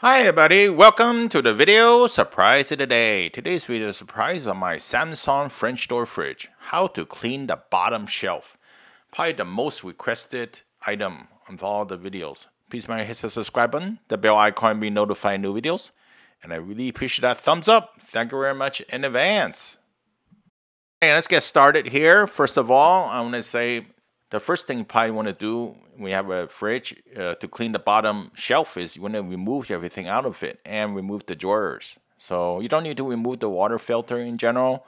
Hi everybody, welcome to the video surprise of the day. Today's video surprise on my Samsung French door fridge. How to clean the bottom shelf. Probably the most requested item of all the videos. Please remember to hit the subscribe button, the bell icon to be notified new videos. And I really appreciate that thumbs up. Thank you very much in advance. Okay, let's get started here. First of all, I want to say the first thing you probably want to do when we have a fridge to clean the bottom shelf is you want to remove everything out of it and remove the drawers. So you don't need to remove the water filter in general,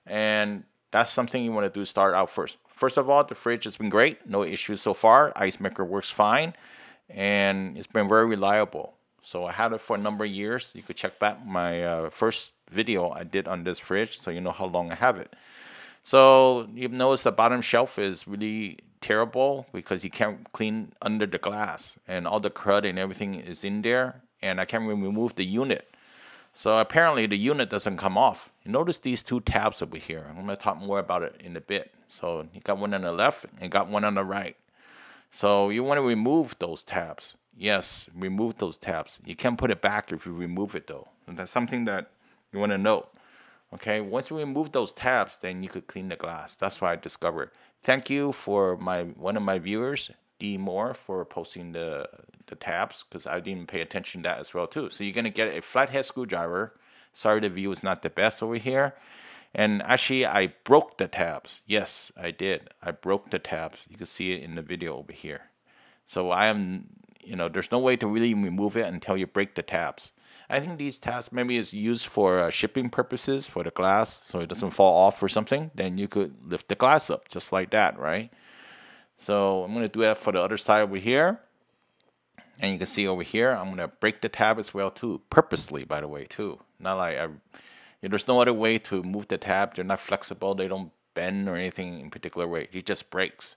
and that's something you want to do start out first. First of all, the fridge has been great, no issues so far. Ice maker works fine, and it's been very reliable. So I had it for a number of years. You could check back my first video I did on this fridge, so you know how long I have it. So you notice the bottom shelf is really terrible because you can't clean under the glass, and all the crud and everything is in there, and I can't remove the unit. So apparently the unit doesn't come off. You notice these two tabs over here. I'm going to talk more about it in a bit. So you got one on the left and got one on the right. So you want to remove those tabs. Yes, remove those tabs. You can't put it back if you remove it though. And that's something that you want to note. Okay, once you remove those tabs, then you could clean the glass. That's what I discovered. Thank you for one of my viewers, D Moore, for posting the tabs because I didn't pay attention to that as well too. So you're gonna get a flathead screwdriver. Sorry, the view is not the best over here. And actually, I broke the tabs. Yes, I did. I broke the tabs. You can see it in the video over here. So I am, there's no way to really remove it until you break the tabs. I think these tabs maybe is used for shipping purposes for the glass, so it doesn't fall off or something. Then you could lift the glass up just like that, right? So I'm going to do that for the other side over here. And you can see over here, I'm going to break the tab as well too, purposely, by the way, too. Not like there's no other way to move the tab. They're not flexible. They don't bend or anything in particular way. It just breaks.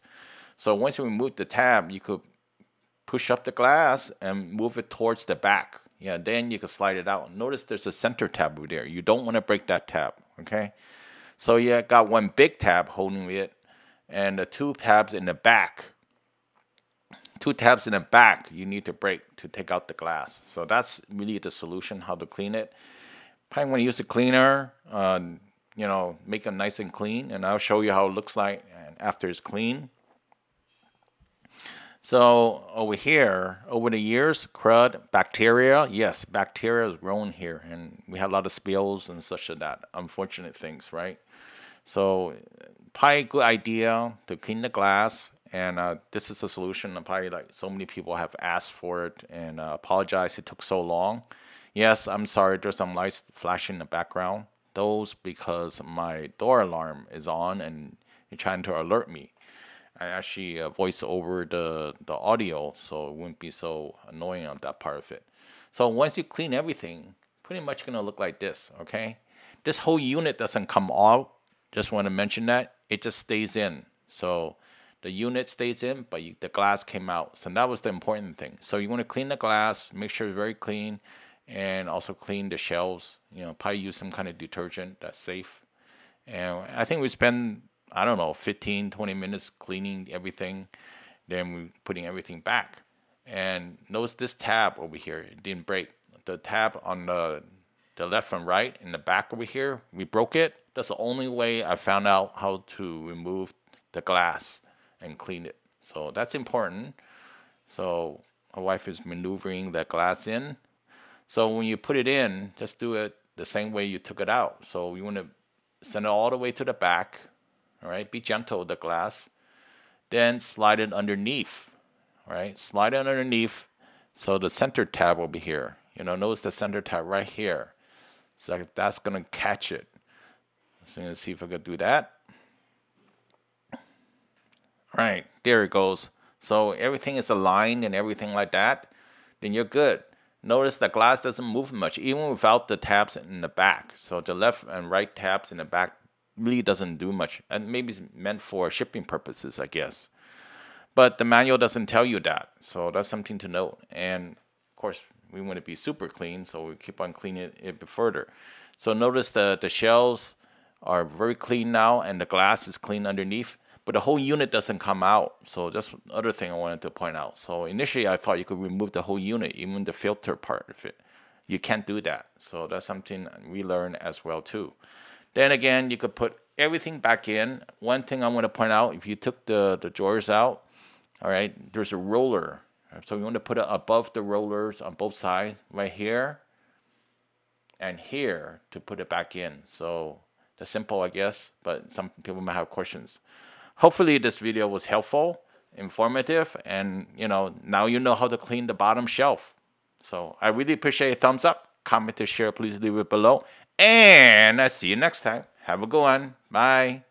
So once you remove the tab, you could push up the glass and move it towards the back. Yeah, then you can slide it out. Notice there's a center tab over there. You don't want to break that tab, okay? So you got one big tab holding it and the two tabs in the back. Two tabs in the back you need to break to take out the glass. So that's really the solution, how to clean it. Probably want to use a cleaner, make it nice and clean, and I'll show you how it looks like after it's clean. So over here, over the years, crud, bacteria, yes, bacteria has grown here, and we had a lot of spills and such of that, unfortunate things, right? So probably a good idea to clean the glass, and this is a solution. Probably like so many people have asked for it, and apologize it took so long. Yes, I'm sorry, there's some lights flashing in the background. Those because my door alarm is on and you're trying to alert me. I actually voice over the audio so it wouldn't be so annoying on that part of it. So once you clean everything, pretty much gonna look like this, okay? This whole unit doesn't come out. Just want to mention that. It just stays in. So the unit stays in, but the glass came out. So that was the important thing. So you want to clean the glass, make sure it's very clean, and also clean the shelves. Probably use some kind of detergent that's safe. And I think we spend, I don't know, 15, 20 minutes cleaning everything. Then we're putting everything back. And notice this tab over here, it didn't break. The tab on the left and right in the back over here, we broke it. That's the only way I found out how to remove the glass and clean it. So that's important. So my wife is maneuvering the glass in. So when you put it in, just do it the same way you took it out. So you want to send it all the way to the back. All right, be gentle with the glass. Then slide it underneath. All right, slide it underneath. So the center tab will be here. Notice the center tab right here. So that's gonna catch it. So I'm gonna see if I can do that. All right, there it goes. So everything is aligned and everything like that. Then you're good. Notice the glass doesn't move much, even without the tabs in the back. So the left and right tabs in the back really doesn't do much, and maybe it's meant for shipping purposes, I guess. But the manual doesn't tell you that, so that's something to note. And of course, we want to be super clean, so we keep on cleaning it a bit further. So notice the shelves are very clean now, and the glass is clean underneath. but the whole unit doesn't come out. So that's other thing I wanted to point out. So initially I thought you could remove the whole unit, even the filter part of it. You can't do that. So that's something we learned as well too. Then again, you could put everything back in. One thing I want to point out, if you took the drawers out, all right, there's a roller. So you want to put it above the rollers on both sides, right here and here, to put it back in. So that's simple, I guess, but some people might have questions. Hopefully this video was helpful, informative, and now you know how to clean the bottom shelf. So I really appreciate a thumbs up, comment, to share, please leave it below. And I see you next time. Have a good one. Bye.